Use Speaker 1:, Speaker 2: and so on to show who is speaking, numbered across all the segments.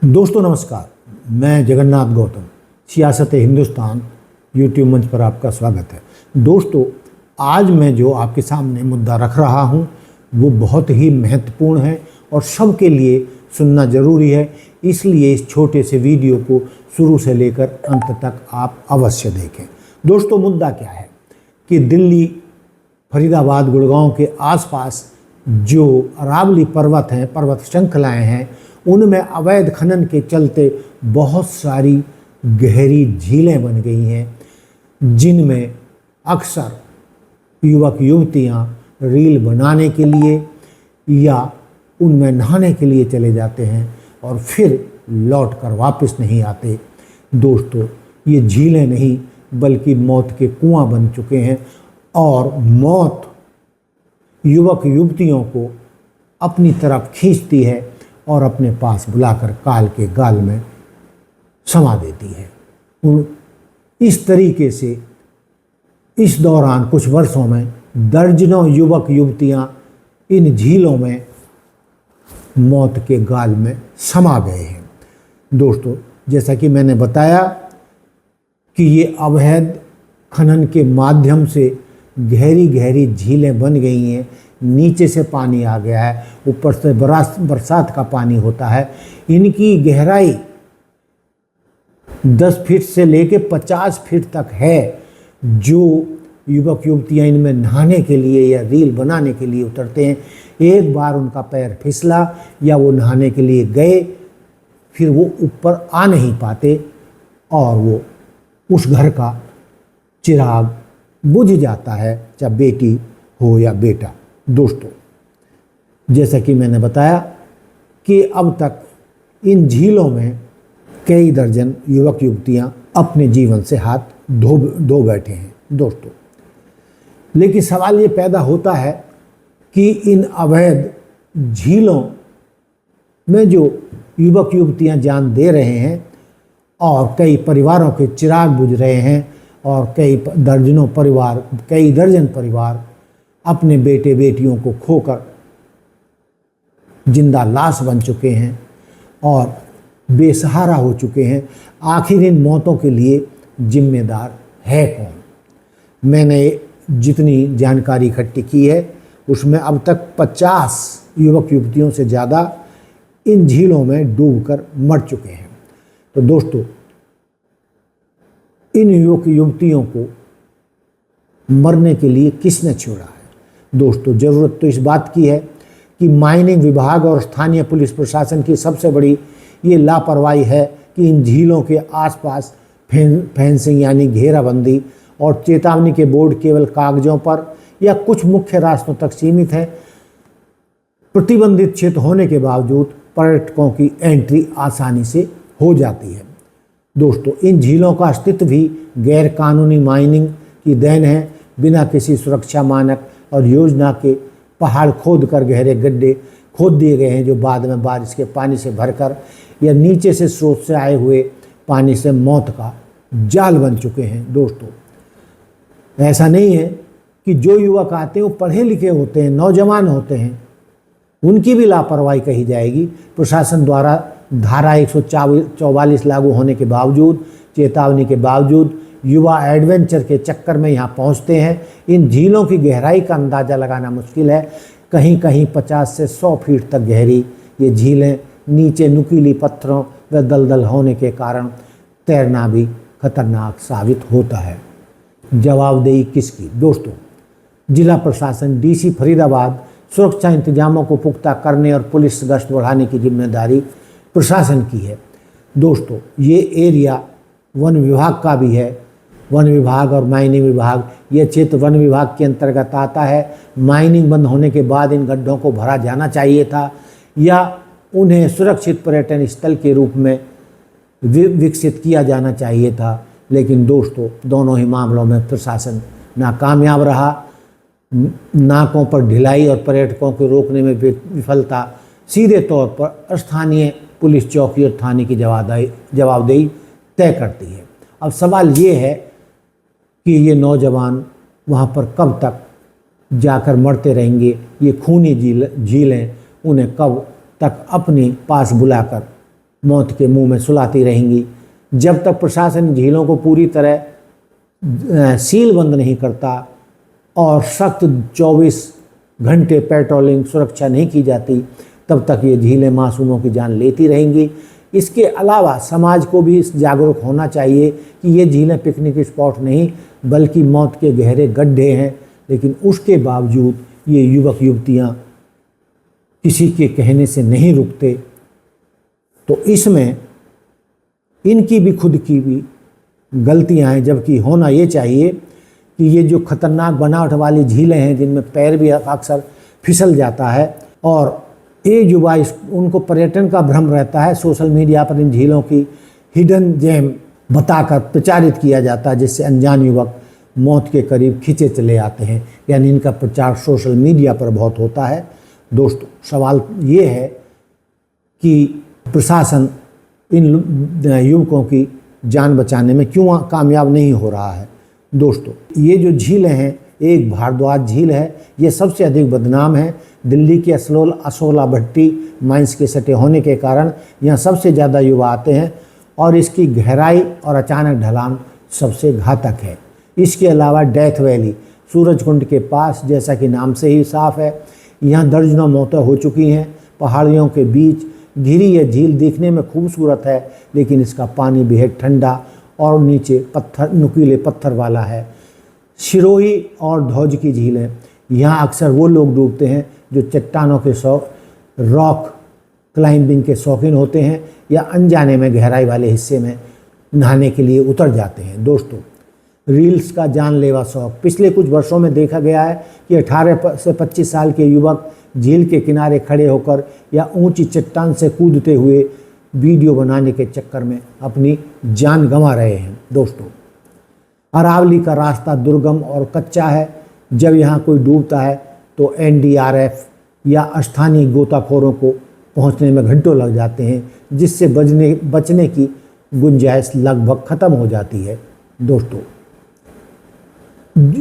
Speaker 1: दोस्तों नमस्कार, मैं जगन्नाथ गौतम, सियासत हिंदुस्तान यूट्यूब मंच पर आपका स्वागत है। दोस्तों, आज मैं जो आपके सामने मुद्दा रख रहा हूं वो बहुत ही महत्वपूर्ण है और सबके लिए सुनना ज़रूरी है, इसलिए इस छोटे से वीडियो को शुरू से लेकर अंत तक आप अवश्य देखें। दोस्तों, मुद्दा क्या है कि दिल्ली, फरीदाबाद, गुड़गांव के आसपास जो अरावली पर्वत हैं, पर्वत श्रृंखलाएँ हैं, उनमें अवैध खनन के चलते बहुत सारी गहरी झीलें बन गई हैं, जिनमें अक्सर युवक युवतियां रील बनाने के लिए या उनमें नहाने के लिए चले जाते हैं और फिर लौट कर वापस नहीं आते। दोस्तों, ये झीलें नहीं बल्कि मौत के कुआं बन चुके हैं और मौत युवक युवतियों को अपनी तरफ खींचती है और अपने पास बुलाकर काल के गाल में समा देती है। इस तरीके से इस दौरान कुछ वर्षों में दर्जनों युवक युवतियां इन झीलों में मौत के गाल में समा गए हैं। दोस्तों, जैसा कि मैंने बताया कि ये अवैध खनन के माध्यम से गहरी गहरी झीलें बन गई हैं, नीचे से पानी आ गया है, ऊपर से बरसात का पानी होता है। इनकी गहराई 10 फीट से लेके 50 फीट तक है। जो युवक युवतियां इनमें नहाने के लिए या रील बनाने के लिए उतरते हैं, एक बार उनका पैर फिसला या वो नहाने के लिए गए, फिर वो ऊपर आ नहीं पाते और वो उस घर का चिराग बुझ जाता है, चाहे बेटी हो या बेटा। दोस्तों, जैसा कि मैंने बताया कि अब तक इन झीलों में कई दर्जन युवक युवतियां अपने जीवन से हाथ धो बैठे हैं। दोस्तों, लेकिन सवाल ये पैदा होता है कि इन अवैध झीलों में जो युवक युवतियां जान दे रहे हैं और कई परिवारों के चिराग बुझ रहे हैं और कई दर्जन परिवार अपने बेटे बेटियों को खोकर जिंदा लाश बन चुके हैं और बेसहारा हो चुके हैं। आखिर इन मौतों के लिए जिम्मेदार है कौन? मैंने जितनी जानकारी इकट्ठी की है उसमें अब तक 50 युवक युवतियों से ज़्यादा इन झीलों में डूबकर मर चुके हैं। तो दोस्तों, इन युवक युवतियों को मरने के लिए किसने छोड़ा है? दोस्तों, ज़रूरत तो इस बात की है कि माइनिंग विभाग और स्थानीय पुलिस प्रशासन की सबसे बड़ी ये लापरवाही है कि इन झीलों के आसपास फेंसिंग यानी घेराबंदी और चेतावनी के बोर्ड केवल कागजों पर या कुछ मुख्य रास्तों तक सीमित है। प्रतिबंधित क्षेत्र होने के बावजूद पर्यटकों की एंट्री आसानी से हो जाती है। दोस्तों, इन झीलों का अस्तित्व भी गैर कानूनी माइनिंग की देन है। बिना किसी सुरक्षा मानक और योजना के पहाड़ खोद कर गहरे गड्ढे खोद दिए गए हैं, जो बाद में बारिश के पानी से भरकर या नीचे से स्रोत से आए हुए पानी से मौत का जाल बन चुके हैं। दोस्तों, ऐसा नहीं है कि जो युवक आते हैं वो पढ़े लिखे होते हैं, नौजवान होते हैं, उनकी भी लापरवाही कही जाएगी। प्रशासन द्वारा धारा 144 लागू होने के बावजूद, चेतावनी के बावजूद युवा एडवेंचर के चक्कर में यहाँ पहुँचते हैं। इन झीलों की गहराई का अंदाज़ा लगाना मुश्किल है। कहीं कहीं 50 से 100 फीट तक गहरी ये झीलें, नीचे नुकीली पत्थरों व दलदल होने के कारण तैरना भी खतरनाक साबित होता है। जवाबदेही किसकी? दोस्तों, जिला प्रशासन डीसी फरीदाबाद सुरक्षा इंतजामों को पुख्ता करने और पुलिस गश्त बढ़ाने की जिम्मेदारी प्रशासन की है। दोस्तों, ये एरिया वन विभाग का भी है। वन विभाग और माइनिंग विभाग, ये क्षेत्र वन विभाग के अंतर्गत आता है। माइनिंग बंद होने के बाद इन गड्ढों को भरा जाना चाहिए था या उन्हें सुरक्षित पर्यटन स्थल के रूप में विकसित किया जाना चाहिए था। लेकिन दोस्तों, दोनों ही मामलों में प्रशासन नाकामयाब रहा। नाकों पर ढिलाई और पर्यटकों को रोकने में विफलता सीधे तौर पर स्थानीय पुलिस चौकी और थाने की जवाबदेही तय करती है। अब सवाल ये है कि ये नौजवान वहाँ पर कब तक जाकर मरते रहेंगे? ये खूनी झीलें उन्हें कब तक अपने पास बुलाकर मौत के मुंह में सुलाती रहेंगी। जब तक प्रशासन झीलों को पूरी तरह सील बंद नहीं करता और सख्त 24 घंटे पेट्रोलिंग सुरक्षा नहीं की जाती, तब तक ये झीलें मासूमों की जान लेती रहेंगी। इसके अलावा समाज को भी जागरूक होना चाहिए कि ये झीलें पिकनिक स्पॉट नहीं बल्कि मौत के गहरे गड्ढे हैं। लेकिन उसके बावजूद ये युवक युवतियाँ किसी के कहने से नहीं रुकते। तो इसमें इनकी भी खुद की भी गलतियां हैं, जबकि होना ये चाहिए कि ये जो खतरनाक बनावट वाली झीलें हैं जिनमें पैर भी अक्सर फिसल जाता है और ये युवा उनको पर्यटन का भ्रम रहता है, सोशल मीडिया पर इन झीलों की हिडन जेम बताकर प्रचारित किया जाता है, जिससे अनजान युवक मौत के करीब खींचे चले आते हैं। यानी इनका प्रचार सोशल मीडिया पर बहुत होता है। दोस्तों, सवाल ये है कि प्रशासन इन युवकों की जान बचाने में क्यों कामयाब नहीं हो रहा है। दोस्तों, ये जो झीलें हैं, एक भारद्वाज झील है, ये सबसे अधिक बदनाम है। दिल्ली के असोला भट्टी माइंस के सटे होने के कारण यहाँ सबसे ज़्यादा युवा आते हैं और इसकी गहराई और अचानक ढलान सबसे घातक है। इसके अलावा डेथ वैली सूरजकुंड के पास, जैसा कि नाम से ही साफ है, यहाँ दर्जनों मौतें हो चुकी हैं। पहाड़ियों के बीच घिरी यह झील दिखने में खूबसूरत है, लेकिन इसका पानी बेहद ठंडा और नीचे नुकीले पत्थर वाला है। सिरोही और धौज की झीलें, यहाँ अक्सर वो लोग डूबते हैं जो चट्टानों के रॉक क्लाइंबिंग के शौकीन होते हैं या अनजाने में गहराई वाले हिस्से में नहाने के लिए उतर जाते हैं। दोस्तों, रील्स का जानलेवा शौक। पिछले कुछ वर्षों में देखा गया है कि 18 से 25 साल के युवक झील के किनारे खड़े होकर या ऊंची चट्टान से कूदते हुए वीडियो बनाने के चक्कर में अपनी जान गंवा रहे हैं। दोस्तों, अरावली का रास्ता दुर्गम और कच्चा है। जब यहाँ कोई डूबता है तो एनडीआरएफ या स्थानीय गोताखोरों को पहुँचने में घंटों लग जाते हैं, जिससे बचने की गुंजाइश लगभग ख़त्म हो जाती है। दोस्तों,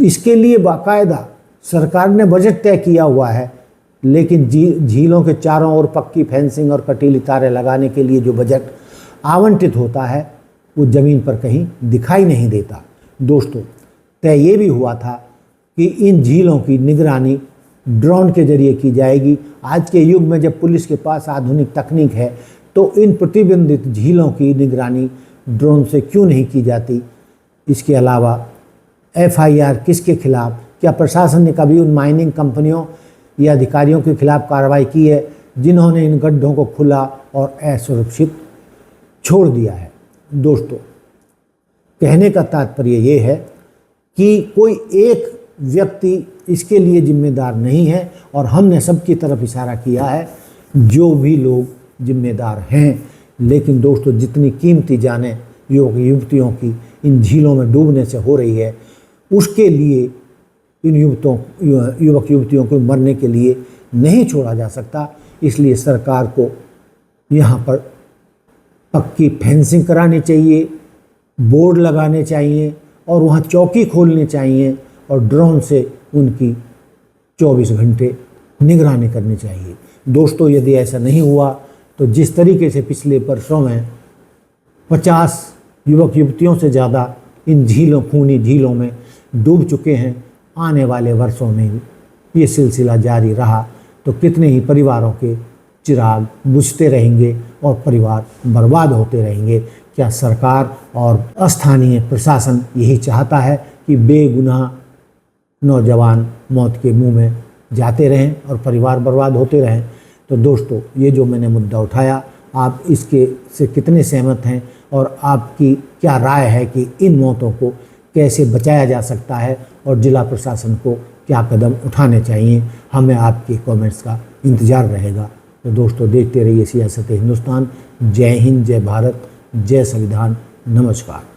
Speaker 1: इसके लिए बाकायदा सरकार ने बजट तय किया हुआ है, लेकिन झीलों के चारों ओर पक्की फेंसिंग और कटीली तारें लगाने के लिए जो बजट आवंटित होता है वो ज़मीन पर कहीं दिखाई नहीं देता। दोस्तों, तय ये भी हुआ था कि इन झीलों की निगरानी ड्रोन के जरिए की जाएगी। आज के युग में जब पुलिस के पास आधुनिक तकनीक है, तो इन प्रतिबंधित झीलों की निगरानी ड्रोन से क्यों नहीं की जाती। इसके अलावा FIR किसके खिलाफ? क्या प्रशासन ने कभी उन माइनिंग कंपनियों या अधिकारियों के खिलाफ कार्रवाई की है जिन्होंने इन गड्ढों को खुला और असुरक्षित छोड़ दिया है? दोस्तों, कहने का तात्पर्य ये है कि कोई एक व्यक्ति इसके लिए जिम्मेदार नहीं है और हमने सबकी तरफ इशारा किया है, जो भी लोग जिम्मेदार हैं। लेकिन दोस्तों, जितनी कीमती जानें युवक युवतियों की इन झीलों में डूबने से हो रही है, उसके लिए इन युवक युवतियों को मरने के लिए नहीं छोड़ा जा सकता। इसलिए सरकार को यहाँ पर पक्की फेंसिंग करानी चाहिए, बोर्ड लगाने चाहिए और वहाँ चौकी खोलनी चाहिए और ड्रोन से उनकी 24 घंटे निगरानी करनी चाहिए। दोस्तों, यदि ऐसा नहीं हुआ तो जिस तरीके से पिछले वर्षों में 50 युवक युवतियों से ज़्यादा इन खूनी झीलों में डूब चुके हैं, आने वाले वर्षों में ये सिलसिला जारी रहा तो कितने ही परिवारों के चिराग बुझते रहेंगे और परिवार बर्बाद होते रहेंगे। क्या सरकार और स्थानीय प्रशासन यही चाहता है कि बेगुनाह नौजवान मौत के मुंह में जाते रहें और परिवार बर्बाद होते रहें? तो दोस्तों, ये जो मैंने मुद्दा उठाया, आप इसके से कितने सहमत हैं और आपकी क्या राय है कि इन मौतों को कैसे बचाया जा सकता है और जिला प्रशासन को क्या कदम उठाने चाहिए? हमें आपके कमेंट्स का इंतज़ार रहेगा। तो दोस्तों, देखते रहिए सियासत हिंदुस्तान। जय हिंद, जय भारत, जय संविधान। नमस्कार।